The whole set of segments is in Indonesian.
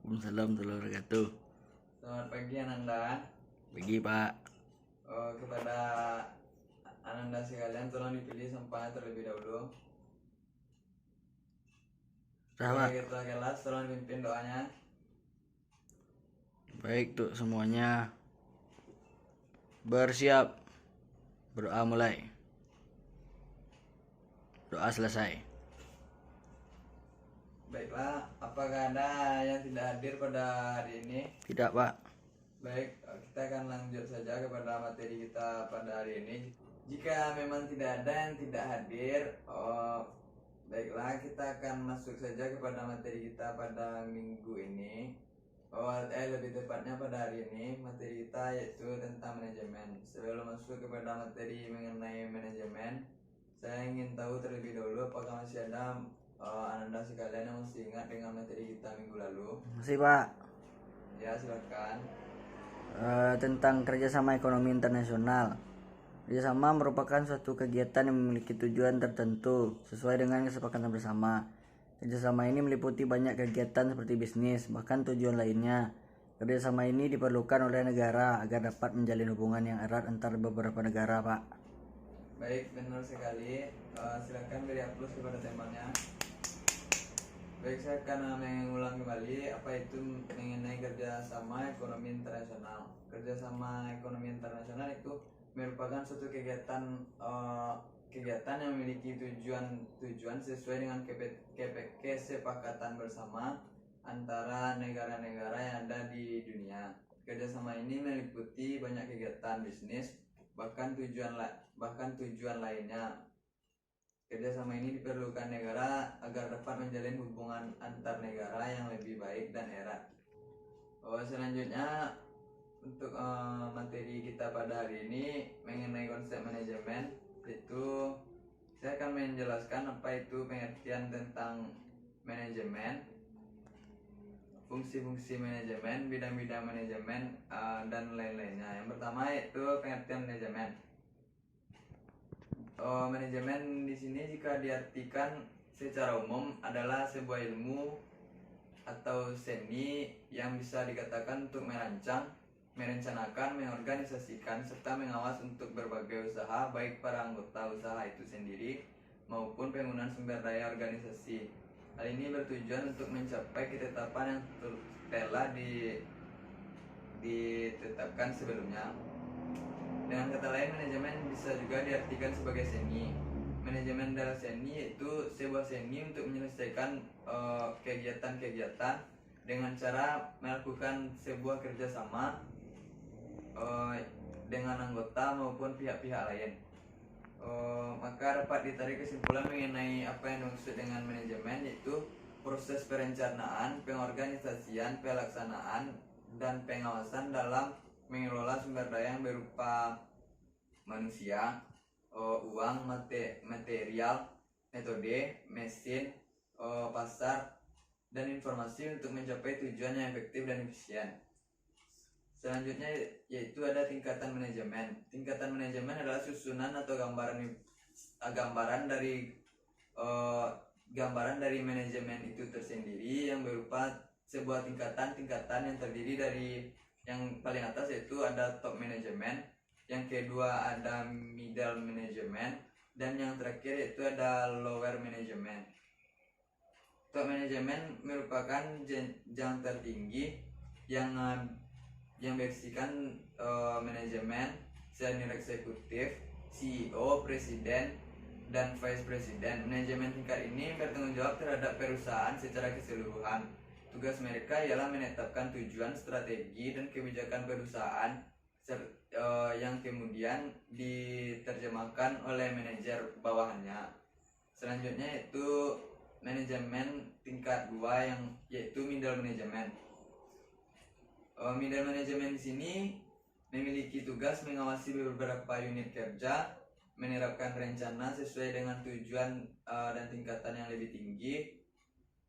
Waalaikumsalam warahmatullahi wabarakatuh. Selamat pagi Ananda. Pagi Pak. Kepada Ananda sekalian tolong dipilih sampahnya terlebih dahulu. Pak. Ketua kelas tolong pimpin doanya. Baik tuh semuanya. Bersiap. Berdoa mulai. Doa selesai. Baiklah, apakah ada yang tidak hadir pada hari ini? Tidak Pak. Baik, kita akan lanjut saja kepada materi kita pada hari ini. Jika memang tidak ada yang tidak hadir, baiklah kita akan masuk saja kepada materi kita pada minggu ini. Lebih tepatnya pada hari ini materi kita yaitu tentang manajemen. Sebelum masuk kepada materi mengenai manajemen, saya ingin tahu terlebih dahulu apakah masih ada Ananda sekalian yang masih ingat dengan materi kita minggu lalu. Masih Pak. Ya, silakan. Tentang kerjasama ekonomi internasional. Kerjasama merupakan suatu kegiatan yang memiliki tujuan tertentu sesuai dengan kesepakatan bersama. Kerjasama ini meliputi banyak kegiatan seperti bisnis, bahkan tujuan lainnya. Kerjasama ini diperlukan oleh negara agar dapat menjalin hubungan yang erat antar beberapa negara, Pak. Baik, benar sekali. Silakan beri aplaus kepada temanya. Baik, saya akan mengulang kembali apa itu mengenai kerjasama ekonomi internasional. Kerjasama ekonomi internasional itu merupakan suatu kegiatan yang memiliki tujuan sesuai dengan kesepakatan bersama antara negara-negara yang ada di dunia. Kerjasama ini meliputi banyak kegiatan bisnis, bahkan tujuan lainnya. Kerjasama ini diperlukan negara agar dapat menjalin hubungan antar negara yang lebih baik dan erat. Selanjutnya untuk materi kita pada hari ini mengenai konsep manajemen, itu saya akan menjelaskan apa itu pengertian tentang manajemen, fungsi-fungsi manajemen, bidang-bidang manajemen, dan lain-lainnya. Yang pertama yaitu pengertian manajemen. Manajemen di sini jika diartikan secara umum adalah sebuah ilmu atau seni yang bisa dikatakan untuk merancang, merencanakan, mengorganisasikan, serta mengawas untuk berbagai usaha baik para anggota usaha itu sendiri maupun penggunaan sumber daya organisasi. Hal ini bertujuan untuk mencapai ketetapan yang telah ditetapkan sebelumnya. Dengan kata lain, manajemen bisa juga diartikan sebagai seni. Manajemen adalah seni, yaitu sebuah seni untuk menyelesaikan kegiatan-kegiatan dengan cara melakukan sebuah kerjasama dengan anggota maupun pihak-pihak lain. Maka dapat ditarik kesimpulan mengenai apa yang dimaksud dengan manajemen, yaitu proses perencanaan, pengorganisasian, pelaksanaan, dan pengawasan dalam mengelola sumber daya yang berupa manusia, uang, material, metode, mesin, pasar, dan informasi untuk mencapai tujuan yang efektif dan efisien. Selanjutnya yaitu ada tingkatan manajemen. Tingkatan manajemen adalah susunan atau gambaran dari manajemen itu tersendiri yang berupa sebuah tingkatan yang terdiri dari yang paling atas yaitu ada top management, yang kedua ada middle management, dan yang terakhir yaitu ada lower management. Top management merupakan jenjang tertinggi yang berisikan manajemen, senior eksekutif, CEO, presiden, dan vice president. Manajemen tingkat ini bertanggung jawab terhadap perusahaan secara keseluruhan. Tugas mereka ialah menetapkan tujuan, strategi, dan kebijakan perusahaan yang kemudian diterjemahkan oleh manajer bawahannya. Selanjutnya yaitu manajemen tingkat 2 yaitu middle management. Middle management di sini memiliki tugas mengawasi beberapa unit kerja, menerapkan rencana sesuai dengan tujuan dan tingkatan yang lebih tinggi.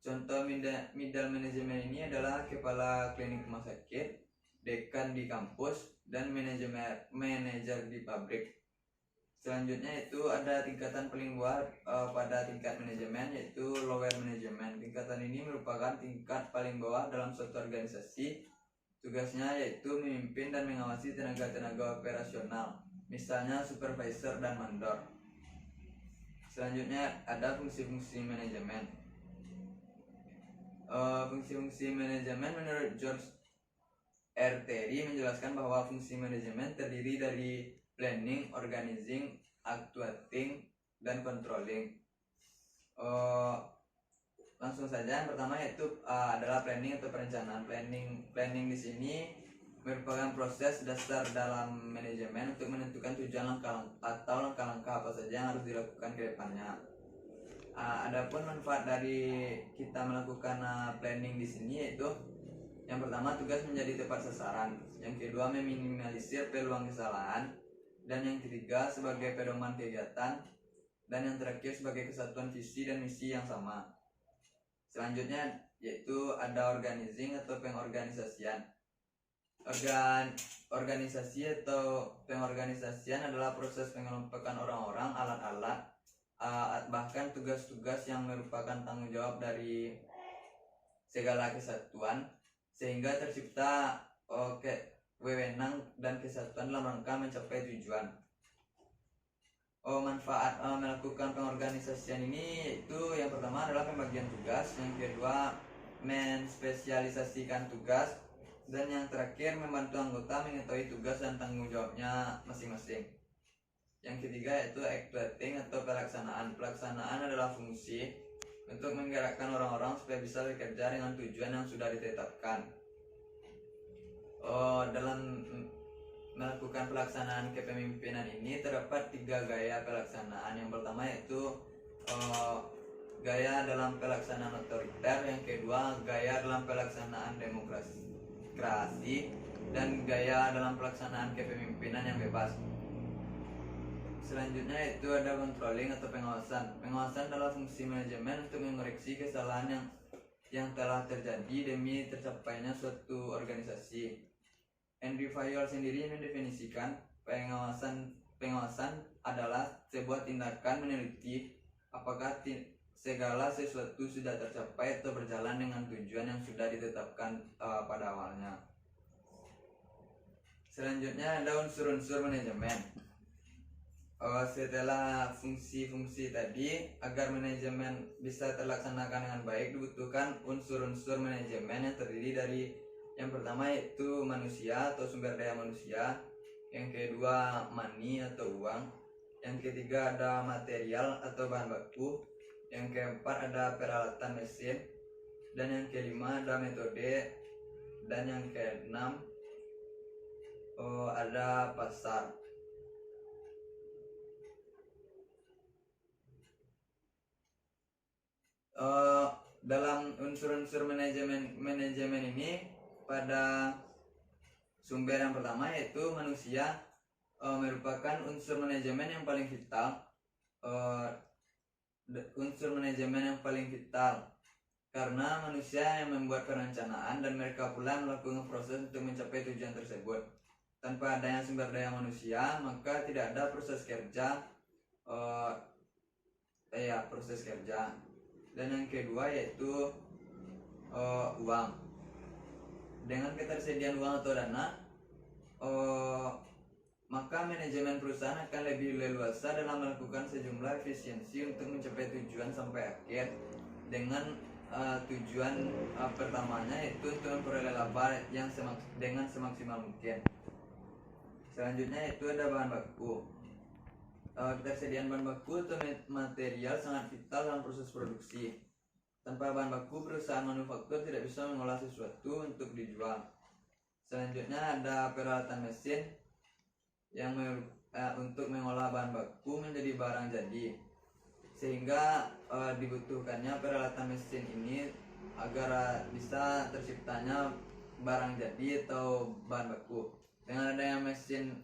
Contoh middle management ini adalah kepala klinik rumah sakit, dekan di kampus, dan manajer di pabrik. Selanjutnya itu ada tingkatan paling bawah pada tingkat manajemen, yaitu lower management. Tingkatan ini merupakan tingkat paling bawah dalam suatu organisasi. Tugasnya yaitu memimpin dan mengawasi tenaga-tenaga operasional, misalnya supervisor dan mandor. Selanjutnya ada fungsi-fungsi manajemen. Fungsi-fungsi manajemen menurut George R. Terry menjelaskan bahwa fungsi manajemen terdiri dari planning, organizing, actuating, dan controlling. Langsung saja, yang pertama yaitu adalah planning atau perencanaan. Planning di sini merupakan proses dasar dalam manajemen untuk menentukan tujuan langkah-langkah apa saja yang harus dilakukan ke depannya. Adapun manfaat dari kita melakukan planning di sini yaitu yang pertama, tugas menjadi tepat sasaran. Yang kedua, meminimalisir peluang kesalahan. Dan yang ketiga, sebagai pedoman kegiatan. Dan yang terakhir, sebagai kesatuan visi dan misi yang sama. Selanjutnya yaitu ada organizing atau pengorganisasian. Organisasi atau pengorganisasian adalah proses pengelompokan orang-orang, alat-alat, bahkan tugas-tugas yang merupakan tanggung jawab dari segala kesatuan, sehingga tercipta wewenang dan kesatuan dalam rangka mencapai tujuan. Manfaat melakukan pengorganisasian ini yaitu yang pertama adalah pembagian tugas, yang kedua menspesialisasikan tugas, dan yang terakhir membantu anggota mengetahui tugas dan tanggung jawabnya masing-masing. Yang ketiga yaitu actuating atau pelaksanaan. Pelaksanaan adalah fungsi untuk menggerakkan orang-orang supaya bisa bekerja dengan tujuan yang sudah ditetapkan. Dalam melakukan pelaksanaan kepemimpinan ini terdapat 3 gaya pelaksanaan. Yang pertama yaitu gaya dalam pelaksanaan otoriter, yang kedua gaya dalam pelaksanaan demokrasi, dan gaya dalam pelaksanaan kepemimpinan yang bebas. Selanjutnya yaitu ada controlling atau pengawasan. Pengawasan adalah fungsi manajemen untuk mengoreksi kesalahan yang telah terjadi demi tercapainya suatu organisasi. Henry Fayol sendiri mendefinisikan pengawasan adalah sebuah tindakan meneliti apakah segala sesuatu sudah tercapai atau berjalan dengan tujuan yang sudah ditetapkan pada awalnya. Selanjutnya ada unsur-unsur manajemen. Setelah fungsi-fungsi tadi, agar manajemen bisa terlaksanakan dengan baik dibutuhkan unsur-unsur manajemen yang terdiri dari yang pertama yaitu manusia atau sumber daya manusia, yang kedua money atau uang, yang ketiga ada material atau bahan baku, yang keempat ada peralatan mesin, dan yang kelima ada metode, dan yang keenam ada pasar. Dalam unsur-unsur manajemen ini pada sumber yang pertama yaitu manusia merupakan unsur manajemen yang paling vital. Unsur manajemen yang paling vital karena manusia yang membuat perencanaan dan mereka pula melakukan proses untuk mencapai tujuan tersebut. Tanpa adanya sumber daya manusia maka tidak ada proses kerja. Proses kerja. Dan yang kedua yaitu uang. Dengan ketersediaan uang atau dana, maka manajemen perusahaan akan lebih leluasa dalam melakukan sejumlah efisiensi untuk mencapai tujuan sampai akhir. Dengan tujuan pertamanya yaitu untuk memperoleh laba dengan semaksimal mungkin. Selanjutnya yaitu ada bahan baku. Ketersediaan bahan baku atau material sangat vital dalam proses produksi. Tanpa bahan baku, perusahaan manufaktur tidak bisa mengolah sesuatu untuk dijual. Selanjutnya ada peralatan mesin yang untuk mengolah bahan baku menjadi barang jadi, sehingga dibutuhkannya peralatan mesin ini agar bisa terciptanya barang jadi atau bahan baku. Dengan adanya mesin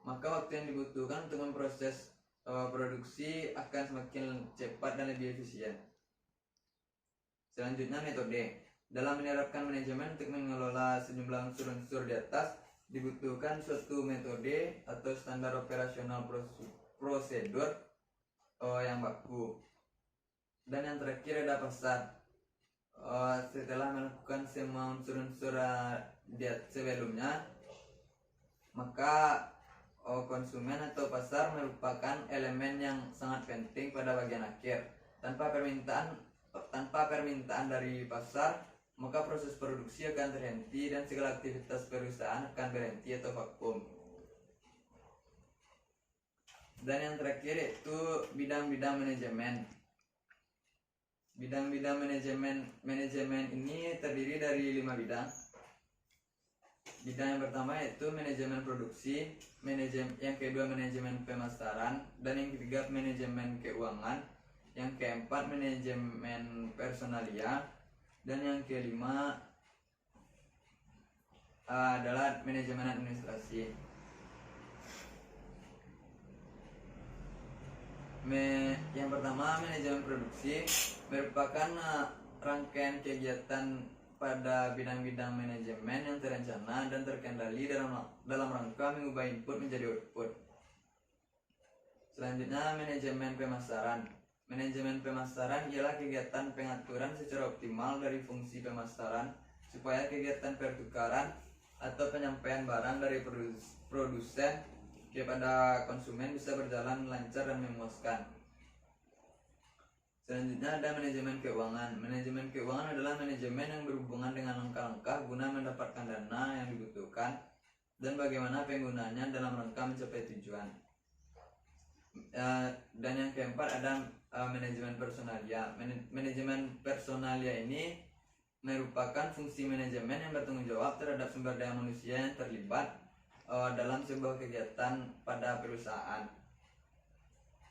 maka waktu yang dibutuhkan untuk memproses produksi akan semakin cepat dan lebih efisien. Selanjutnya metode. Dalam menerapkan manajemen untuk mengelola sejumlah unsur-unsur di atas, dibutuhkan suatu metode atau standar operasional prosedur yang baku. Dan yang terakhir ada pasar. Setelah melakukan semua unsur-unsur sebelumnya, maka konsumen atau pasar merupakan elemen yang sangat penting pada bagian akhir. Tanpa permintaan dari pasar, maka proses produksi akan terhenti dan segala aktivitas perusahaan akan berhenti atau vakum. Dan yang terakhir yaitu bidang-bidang manajemen. Bidang-bidang manajemen ini terdiri dari 5 bidang. Bidang yang pertama yaitu manajemen produksi, yang kedua manajemen pemasaran, dan yang ketiga manajemen keuangan, yang keempat manajemen personalia, dan yang kelima adalah manajemen administrasi. Yang pertama, manajemen produksi merupakan rangkaian kegiatan pada bidang-bidang manajemen yang terencana dan terkendali dalam rangka mengubah input menjadi output. Selanjutnya, manajemen pemasaran. Manajemen pemasaran ialah kegiatan pengaturan secara optimal dari fungsi pemasaran supaya kegiatan pertukaran atau penyampaian barang dari produsen kepada konsumen bisa berjalan lancar dan memuaskan. Selanjutnya ada manajemen keuangan. Manajemen keuangan adalah manajemen yang berhubungan dengan langkah-langkah guna mendapatkan dana yang dibutuhkan dan bagaimana penggunaannya dalam rangka mencapai tujuan. Dan yang keempat ada manajemen personalia. Manajemen personalia ini merupakan fungsi manajemen yang bertanggung jawab terhadap sumber daya manusia yang terlibat dalam sebuah kegiatan pada perusahaan.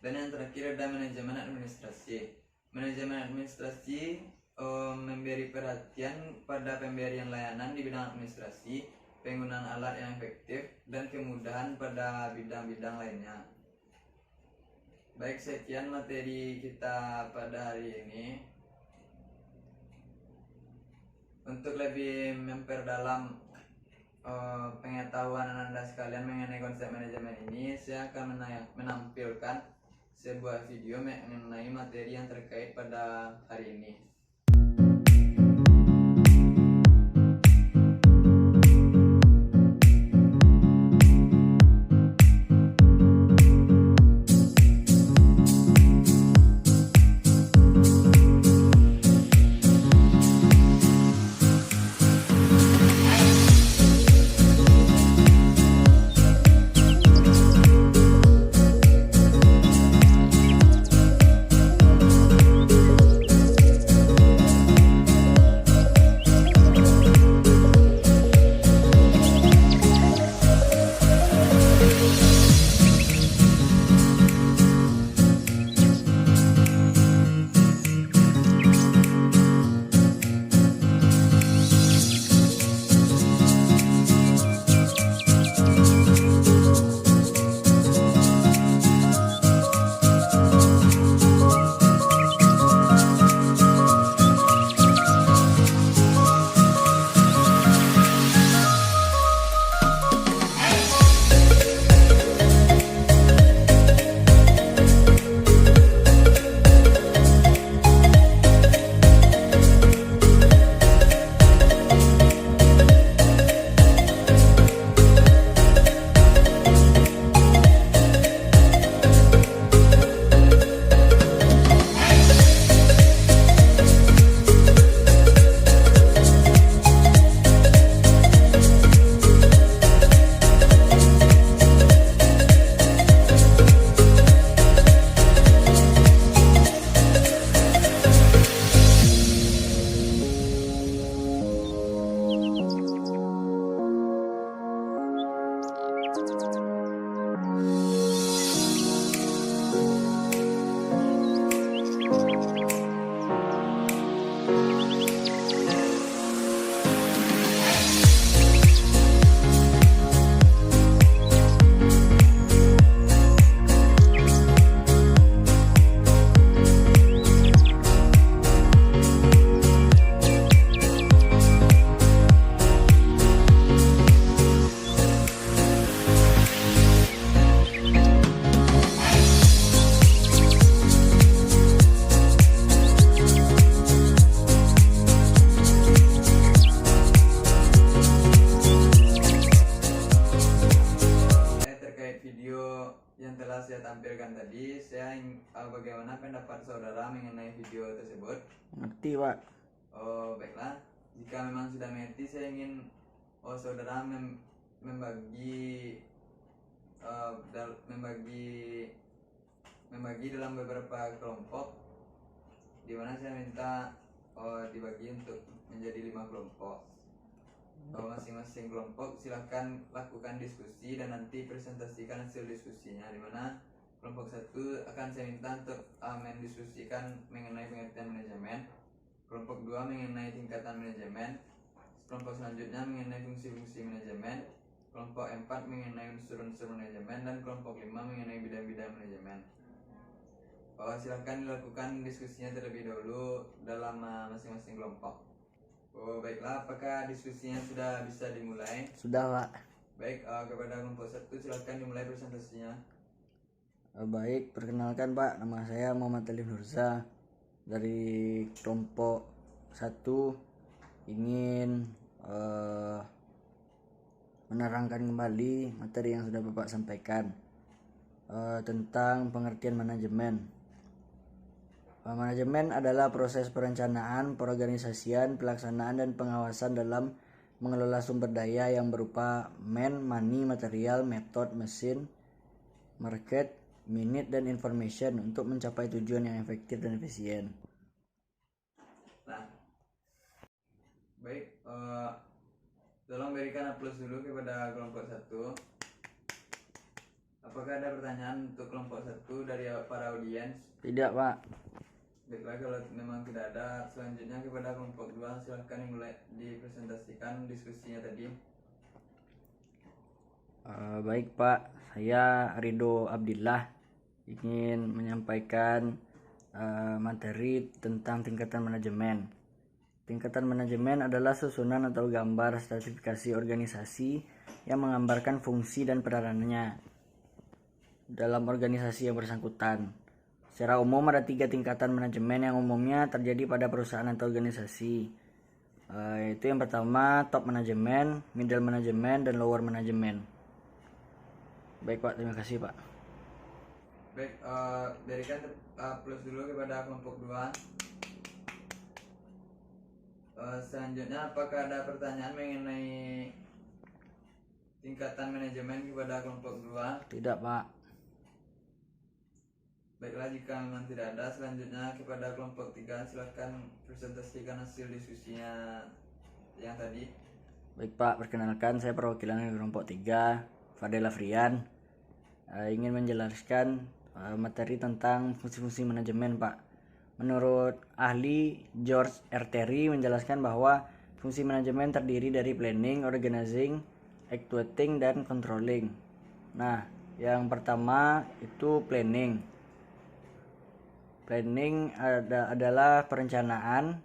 Dan yang terakhir ada manajemen administrasi. Manajemen administrasi memberi perhatian pada pemberian layanan di bidang administrasi, penggunaan alat yang efektif, dan kemudahan pada bidang-bidang lainnya. Baik, sekian materi kita pada hari ini. Untuk lebih memperdalam pengetahuan Anda sekalian mengenai konsep manajemen ini, saya akan menampilkan sebuah video mengenai materi yang terkait pada hari ini. bagaimana pendapat saudara mengenai video tersebut? Mengerti Pak. Oh, baiklah. Jika memang sudah mengerti, saya ingin saudara membagi membagi dalam beberapa kelompok, di mana saya minta dibagi untuk menjadi 5 kelompok. Masing-masing kelompok silahkan lakukan diskusi dan nanti presentasikan hasil diskusinya, di mana kelompok 1 akan saya minta untuk mendiskusikan mengenai pengertian manajemen, kelompok 2 mengenai tingkatan manajemen, kelompok selanjutnya mengenai fungsi-fungsi manajemen, kelompok 4 mengenai unsur-unsur manajemen, dan kelompok 5 mengenai bidang-bidang manajemen. Silahkan dilakukan diskusinya terlebih dahulu dalam masing-masing kelompok. Baiklah, apakah diskusinya sudah bisa dimulai? Sudah Pak. Baik, kepada kelompok 1 silahkan dimulai presentasinya. Baik, perkenalkan Pak, nama saya Muhammad Alif Nurza dari kelompok 1, ingin menerangkan kembali materi yang sudah Bapak sampaikan tentang pengertian manajemen. Manajemen adalah proses perencanaan, perorganisasian, pelaksanaan, dan pengawasan dalam mengelola sumber daya yang berupa money, material, method, mesin, market, minute, dan information untuk mencapai tujuan yang efektif dan efisien. Nah, baik, tolong berikan aplaus dulu kepada kelompok 1. Apakah ada pertanyaan untuk kelompok 1 dari para audiens? Tidak Pak. Baiklah, kalau memang tidak ada, selanjutnya kepada kelompok 2 silahkan mulai dipresentasikan diskusinya tadi. Baik Pak, saya Rido Abdillah ingin menyampaikan materi tentang tingkatan manajemen. Tingkatan manajemen adalah susunan atau gambar stratifikasi organisasi yang menggambarkan fungsi dan peranannya dalam organisasi yang bersangkutan. Secara umum ada 3 tingkatan manajemen yang umumnya terjadi pada perusahaan atau organisasi. Itu yang pertama top manajemen, middle manajemen, dan lower manajemen. Baik Pak, terima kasih Pak. Baik, berikan plus dulu kepada kelompok 2. Selanjutnya, apakah ada pertanyaan mengenai tingkatan manajemen kepada kelompok 2? Tidak Pak. Baiklah, jika memang tidak ada, selanjutnya kepada kelompok 3 silahkan presentasikan hasil diskusinya yang tadi. Baik Pak, perkenalkan saya perwakilan dari kelompok 3, Fadel Afrian, ingin menjelaskan materi tentang fungsi-fungsi manajemen Pak. Menurut ahli George R. Terry menjelaskan bahwa fungsi manajemen terdiri dari planning, organizing, actuating, dan controlling. Nah, yang pertama itu planning. Planning adalah perencanaan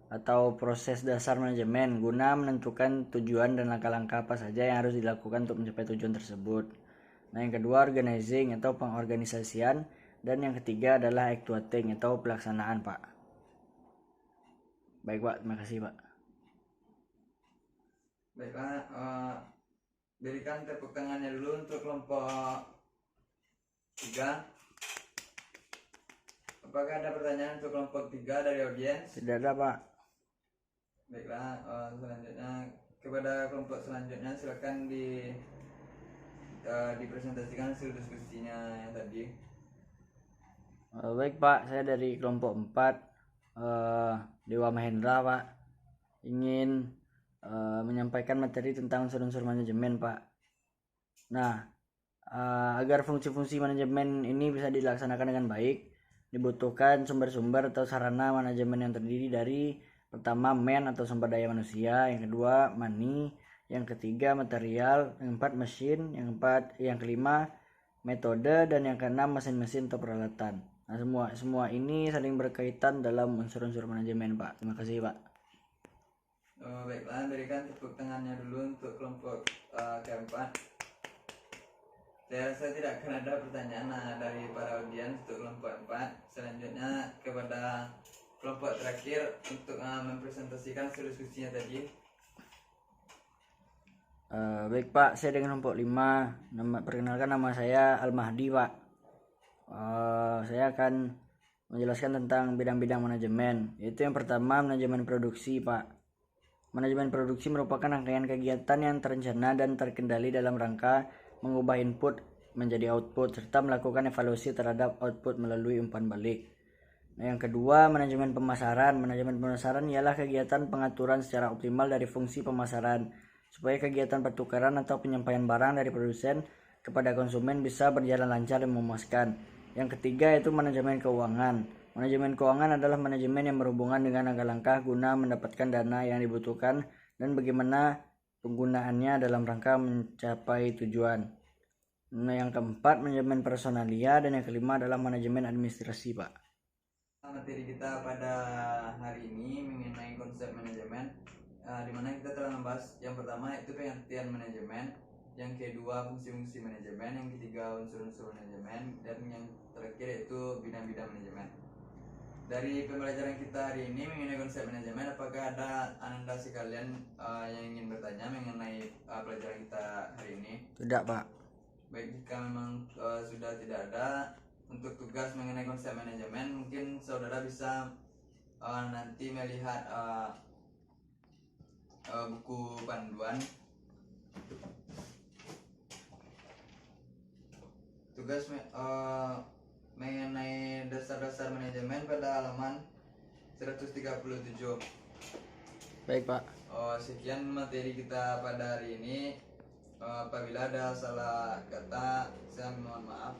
atau proses dasar manajemen guna menentukan tujuan dan langkah-langkah apa saja yang harus dilakukan untuk mencapai tujuan tersebut. Nah, yang kedua organizing atau pengorganisasian, dan yang ketiga adalah actuating atau pelaksanaan Pak. Baik Pak, terima kasih Pak. Baiklah, berikan tepuk tangannya dulu untuk kelompok 3. Apakah ada pertanyaan untuk kelompok 3 dari audiens? Tidak ada Pak. Baiklah, selanjutnya kepada kelompok selanjutnya silakan dipresentasikan hasil diskusinya yang tadi. Baik Pak, saya dari kelompok 4, Dewa Mahendra Pak, ingin menyampaikan materi tentang unsur-unsur manajemen Pak. Nah, agar fungsi-fungsi manajemen ini bisa dilaksanakan dengan baik, dibutuhkan sumber-sumber atau sarana manajemen yang terdiri dari pertama man atau sumber daya manusia, yang kedua money, yang ketiga material, yang keempat mesin, yang kelima metode, dan yang keenam mesin-mesin atau peralatan. Nah, semua ini saling berkaitan dalam unsur-unsur manajemen Pak. Terima kasih Pak. Baiklah, berikan tepuk tangannya dulu untuk kelompok keempat. Saya rasa tidak akan ada pertanyaan dari para audiens untuk kelompok 4. Selanjutnya kepada kelompok terakhir untuk mempresentasikan hasil diskusinya tadi. Baik Pak, saya dengan kelompok 5. Perkenalkan, nama saya Al Mahdi Pak. Saya akan menjelaskan tentang bidang-bidang manajemen. Yaitu yang pertama, manajemen produksi, Pak. Manajemen produksi merupakan rangkaian kegiatan yang terencana dan terkendali dalam rangka mengubah input menjadi output serta melakukan evaluasi terhadap output melalui umpan balik. Nah, yang kedua, manajemen pemasaran. Manajemen pemasaran ialah kegiatan pengaturan secara optimal dari fungsi pemasaran supaya kegiatan pertukaran atau penyampaian barang dari produsen kepada konsumen bisa berjalan lancar dan memuaskan. Yang ketiga yaitu manajemen keuangan. Manajemen keuangan adalah manajemen yang berhubungan dengan langkah-langkah guna mendapatkan dana yang dibutuhkan dan bagaimana penggunaannya dalam rangka mencapai tujuan. Nah, yang keempat manajemen personalia dan yang kelima adalah manajemen administrasi, Pak. Materi kita pada hari ini mengenai konsep manajemen, di mana kita telah membahas yang pertama yaitu pengertian manajemen, yang kedua fungsi-fungsi manajemen, yang ketiga unsur-unsur manajemen, dan yang terakhir yaitu bidang-bidang manajemen. Dari pembelajaran kita hari ini mengenai konsep manajemen, apakah ada anda sekalian yang ingin bertanya mengenai pelajaran kita hari ini? Tidak, Pak. Baik, jika memang sudah tidak ada, untuk tugas mengenai konsep manajemen mungkin saudara bisa nanti melihat buku panduan tugas mengenai dasar-dasar manajemen pada halaman 137. Baik, Pak. Sekian materi kita pada hari ini. Apabila ada salah kata, saya mohon maaf.